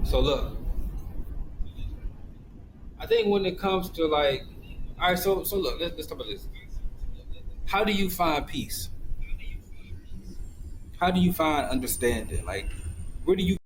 So look, I think when it comes to like, all right, so look, let's talk about this. How do you find peace? How do you find understanding? Like, where do you get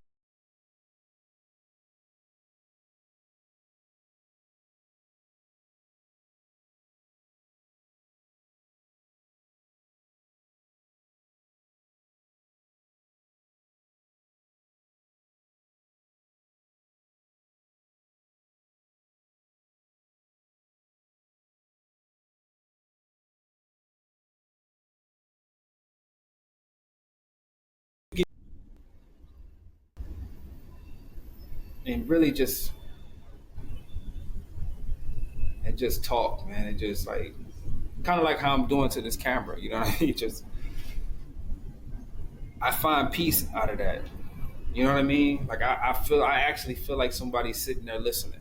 and really just talk, man, and just like kind of like how I'm doing to this camera, you know what I mean? Just I find peace out of that. You know what I mean? Like I actually feel like somebody's sitting there listening.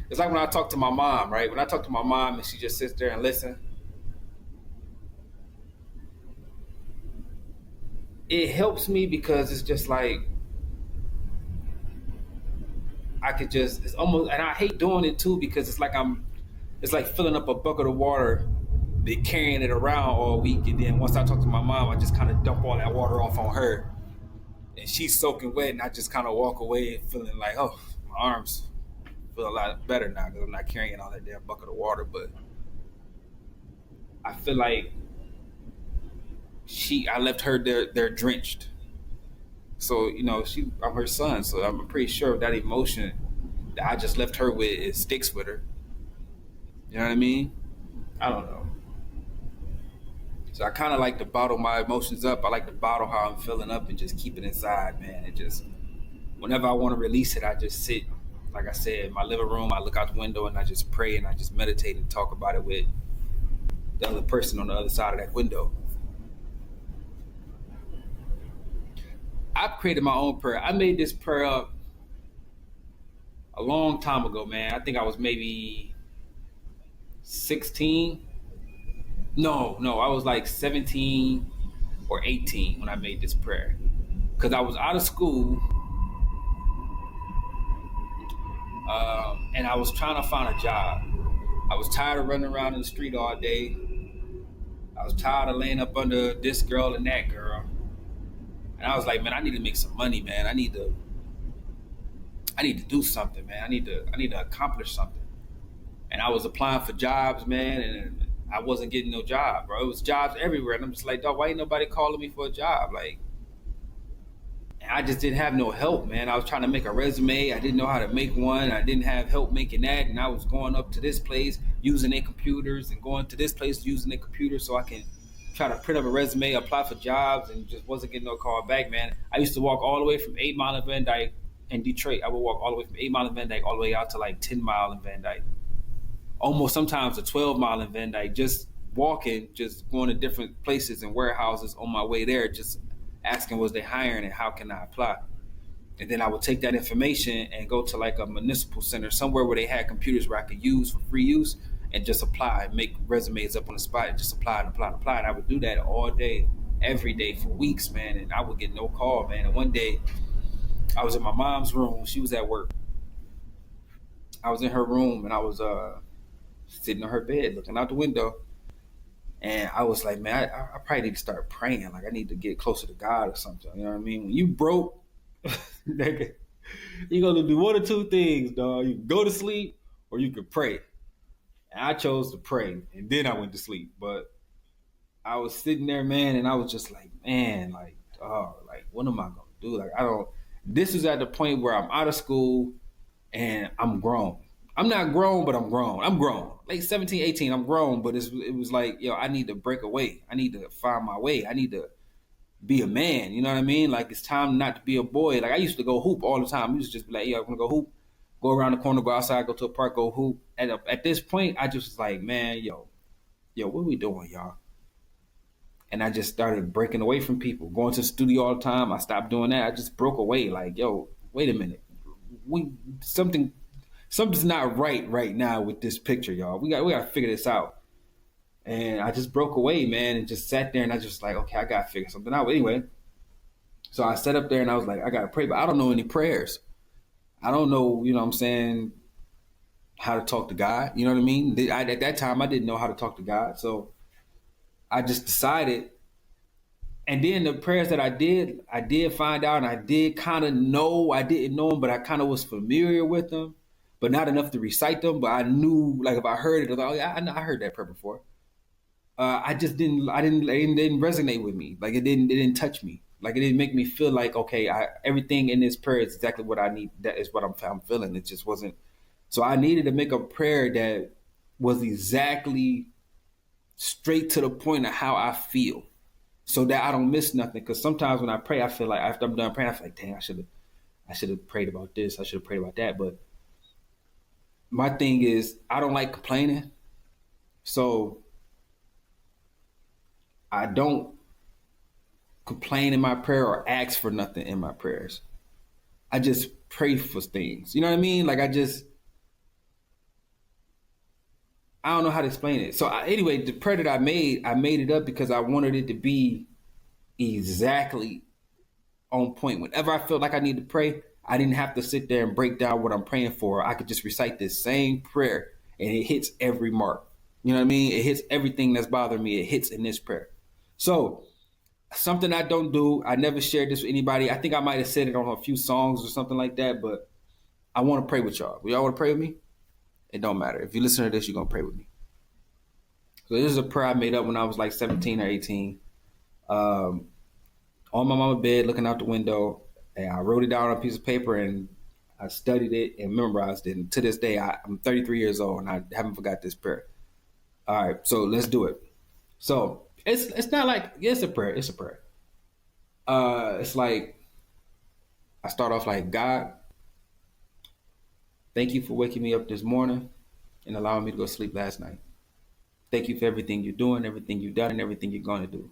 It's like when I talk to my mom, right? When I talk to my mom and she just sits there and listen, it helps me because it's just like I could just it's almost and I hate doing it too because it's like filling up a bucket of water, been carrying it around all week, and then once I talk to my mom, I just kind of dump all that water off on her, and she's soaking wet, and I just kind of walk away feeling like, oh, my arms feel a lot better now because I'm not carrying all that damn bucket of water. But I feel like I left her there drenched. So I'm her son, so I'm pretty sure that emotion that I just left her with it sticks with her. You know what I mean? I don't know. So I kind of like to bottle my emotions up. I like to bottle how I'm feeling up and just keep it inside, man. And just whenever I want to release it, I just sit, like I said, in my living room. I look out the window and I just pray and I just meditate and talk about it with the other person on the other side of that window. I've created my own prayer. I made this prayer up a long time ago, man. I think I was maybe 16. No, I was like 17 or 18 when I made this prayer. Because I was out of school and I was trying to find a job. I was tired of running around in the street all day. I was tired of laying up under this girl and that girl. And I was like, man, I need to make some money, man. I need to do something, man. I need to accomplish something. And I was applying for jobs, man, and I wasn't getting no job, bro. It was jobs everywhere. And I'm just like, dog, why ain't nobody calling me for a job? Like, and I just didn't have no help, man. I was trying to make a resume. I didn't know how to make one. I didn't have help making that. And I was going up to this place using their computers and going to this place using their computers so I can try to print up a resume, apply for jobs, and just wasn't getting no call back, man. I used to walk all the way from 8 Mile in Van Dyke in Detroit. I would walk all the way from 8 Mile in Van Dyke all the way out to like 10 Mile in Van Dyke. Almost sometimes a 12 Mile in Van Dyke, just walking, just going to different places and warehouses on my way there, just asking was they hiring and how can I apply. And then I would take that information and go to like a municipal center, somewhere where they had computers where I could use for free use and just apply and make resumes up on the spot and just apply and apply and apply. And I would do that all day, every day for weeks, man. And I would get no call, man. And one day I was in my mom's room. She was at work. I was in her room and I was sitting on her bed looking out the window. And I was like, man, I probably need to start praying. Like I need to get closer to God or something. You know what I mean? When you broke, nigga, you gonna do one or two things, dog. You can go to sleep or you can pray. And I chose to pray, and then I went to sleep. But I was sitting there, man, and I was just like, man, like, oh, like, what am I gonna do? Like, I don't. This is at the point where I'm out of school and I'm grown. I'm not grown, but I'm grown. I'm grown. Like 17, 18, I'm grown, but it was like, yo, I need to break away. I need to find my way. I need to be a man. You know what I mean? Like it's time not to be a boy. Like I used to go hoop all the time. I used to just be like, yeah, I'm gonna go hoop, go around the corner, go outside, go to a park, go hoop. And at this point, I just was like, man, yo, what are we doing, y'all? And I just started breaking away from people, going to the studio all the time. I stopped doing that. I just broke away. Like, yo, wait a minute, we something something's not right now with this picture, y'all. We got to figure this out. And I just broke away, man, and just sat there and I just like, okay, I got to figure something out. But anyway, So I sat up there and I was like, I gotta pray, but I don't know any prayers. I don't know, you know what I'm saying, how to talk to God. You know what I mean? At that time, I didn't know how to talk to God. So I just decided. And then the prayers that I did find out, and I did kind of know. I didn't know them, but I kind of was familiar with them, but not enough to recite them. But I knew, like, if I heard it, I was like, oh yeah, I heard that prayer before. I just didn't. It didn't resonate with me. Like it didn't touch me. Like it didn't make me feel like, okay, everything in this prayer is exactly what I need. That is what I'm feeling. It just wasn't. So I needed to make a prayer that was exactly straight to the point of how I feel, so that I don't miss nothing. Because sometimes when I pray, I feel like after I'm done praying, I feel like, dang, I should have prayed about this. I should have prayed about that. But my thing is, I don't like complaining, so I don't complain in my prayer or ask for nothing in my prayers. I just pray for things. You know what I mean? Like I don't know how to explain it. So anyway, the prayer that I made it up because I wanted it to be exactly on point. Whenever I felt like I needed to pray, I didn't have to sit there and break down what I'm praying for. I could just recite this same prayer and it hits every mark. You know what I mean? It hits everything that's bothering me. It hits in this prayer. So something I don't do, I never shared this with anybody. I think I might have said it on a few songs or something like that, but I want to pray with y'all. Y'all want to pray with me? It don't matter. If you listen to this, you're going to pray with me. So this is a prayer I made up when I was like 17 or 18. On my mama's bed, looking out the window, and I wrote it down on a piece of paper and I studied it and memorized it. And to this day, I'm 33 years old and I haven't forgot this prayer. All right, so let's do it. So it's not like it's a prayer. It's a prayer. It's like I start off like, God, thank you for waking me up this morning and allowing me to go to sleep last night. Thank you for everything you're doing, everything you've done, and everything you're going to do.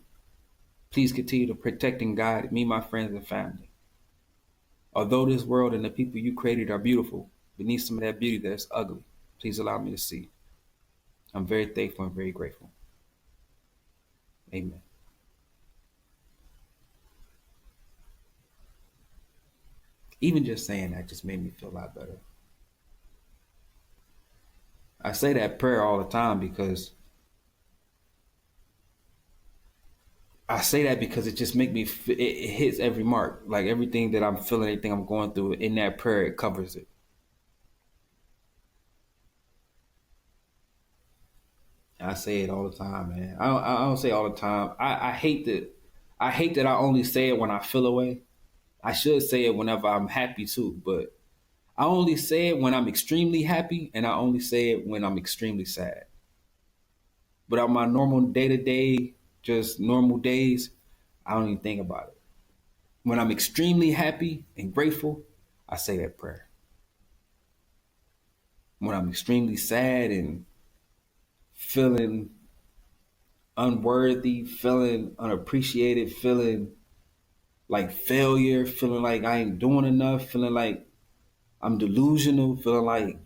Please continue to protect and guide me, my friends, and family. Although this world and the people you created are beautiful, beneath some of that beauty that's ugly, please allow me to see. I'm very thankful and very grateful. Amen. Even just saying that just made me feel a lot better. I say that prayer all the time because it just make me, it hits every mark. Like everything that I'm feeling, everything I'm going through in that prayer, it covers it. I say it all the time, man. I don't say it all the time. I hate that I only say it when I feel away. I should say it whenever I'm happy too, but I only say it when I'm extremely happy and I only say it when I'm extremely sad. But on my normal day to day, just normal days, I don't even think about it. When I'm extremely happy and grateful, I say that prayer. When I'm extremely sad and feeling unworthy, feeling unappreciated, feeling like failure, feeling like I ain't doing enough, feeling like I'm delusional, feeling like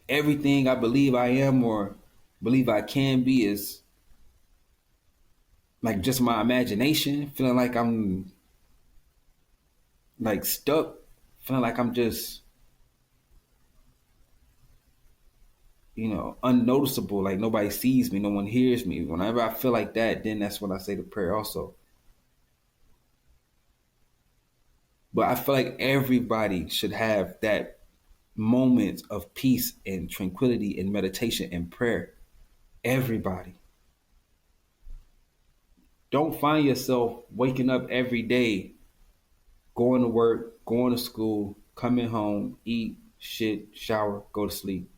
everything I believe I am or believe I can be is like just my imagination, feeling like I'm like stuck, feeling like I'm just, unnoticeable, like nobody sees me, no one hears me. Whenever I feel like that, then that's when I say the prayer also. But I feel like everybody should have that moment of peace and tranquility and meditation and prayer. Everybody. Don't find yourself waking up every day, going to work, going to school, coming home, eat, shit, shower, go to sleep.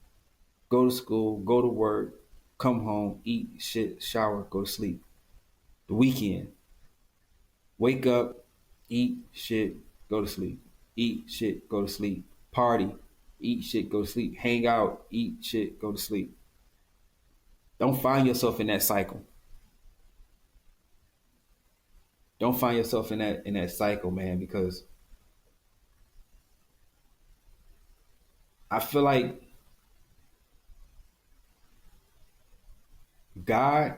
Go to school, go to work, come home, eat, shit, shower, go to sleep. The weekend, wake up, eat, shit, go to sleep. Eat, shit, go to sleep. Party, eat, shit, go to sleep. Hang out, eat, shit, go to sleep. Don't find yourself in that cycle. Don't find yourself in that cycle, man, because I feel like God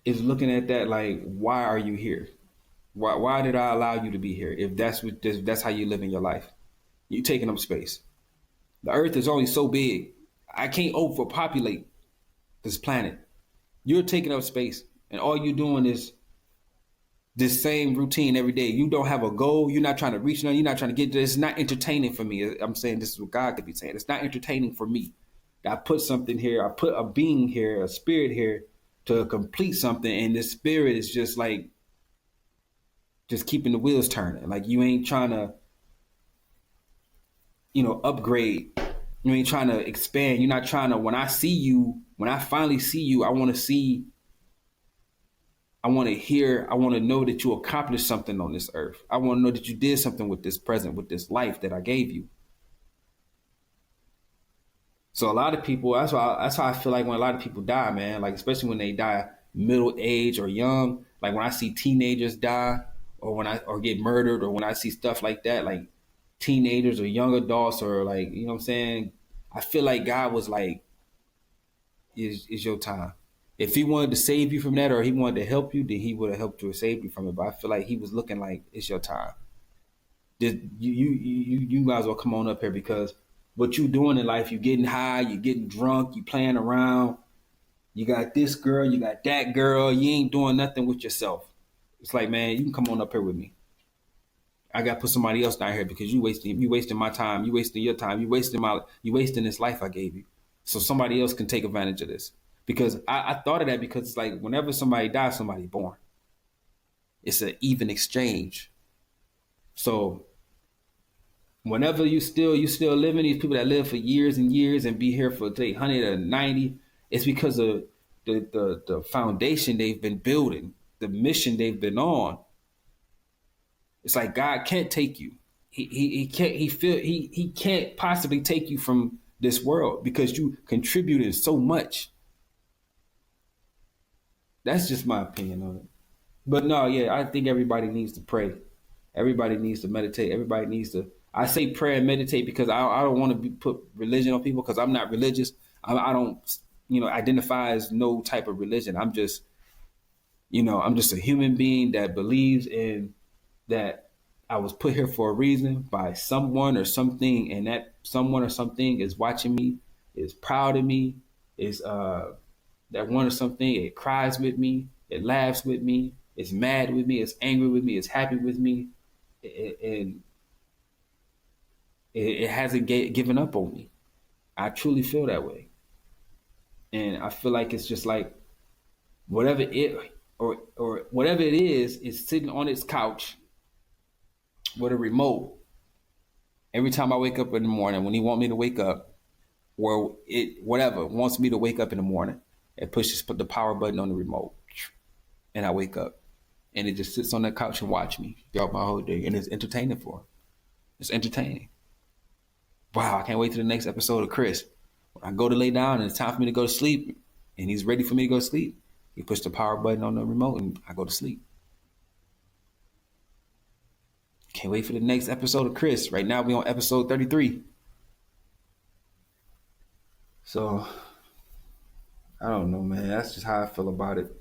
is looking at that like, why are you here? Why did I allow you to be here? If that's how you live in your life, you taking up space. The earth is only so big. I can't overpopulate this planet. You're taking up space, and all you're doing is this same routine every day. You don't have a goal. You're not trying to reach nothing. You're not trying to get this. It's not entertaining for me. I'm saying this is what God could be saying. It's not entertaining for me. I put something here. I put a being here, a spirit here to complete something. And this spirit is just like, just keeping the wheels turning. Like you ain't trying to, upgrade. You ain't trying to expand. You're not trying to, when I finally see you, I want to see, I want to hear, I want to know that you accomplished something on this earth. I want to know that you did something with this present, with this life that I gave you. So a lot of people, that's how I feel like when a lot of people die, man, like especially when they die middle age or young, like when I see teenagers die or get murdered, or when I see stuff like that, like teenagers or young adults, or like, you know what I'm saying? I feel like God was like, is your time. If he wanted to save you from that, or he wanted to help you, then he would have helped you or saved you from it. But I feel like he was looking like, it's your time. You might as well come on up here, because what you doing in life, you getting high, you getting drunk, you playing around, you got this girl, you got that girl, you ain't doing nothing with yourself. It's like, man, you can come on up here with me. I got to put somebody else down here, because you wasting my time, you wasting your time, you wasting this life I gave you. So somebody else can take advantage of this. Because I thought of that, because it's like whenever somebody dies, somebody born. It's an even exchange. So whenever you still living, these people that live for years and years and be here for 190, it's because of the foundation they've been building, the mission they've been on. It's like God can't take you. He can't possibly take you from this world, because you contributed so much. That's just my opinion on it. But no, yeah, I think everybody needs to pray. Everybody needs to meditate. Everybody needs to. I say pray and meditate because I don't want to put religion on people, because I'm not religious. I don't, identify as no type of religion. I'm just a human being that believes in that I was put here for a reason by someone or something, and that someone or something is watching me, is proud of me, is that one or something. It cries with me, it laughs with me, it's mad with me, it's angry with me, it's happy with me, and it hasn't given up on me. I truly feel that way, and I feel like it's just like whatever whatever it is sitting on its couch with a remote. Every time I wake up in the morning, when he want me to wake up, or it whatever wants me to wake up in the morning, it put the power button on the remote, and I wake up, and it just sits on that couch and watch me throughout my whole day, and it's entertaining for him. It's entertaining. Wow, I can't wait to the next episode of Chris. When I go to lay down and it's time for me to go to sleep, and he's ready for me to go to sleep, he puts the power button on the remote and I go to sleep. Can't wait for the next episode of Chris. Right now we're on episode 33. So, I don't know, man. That's just how I feel about it.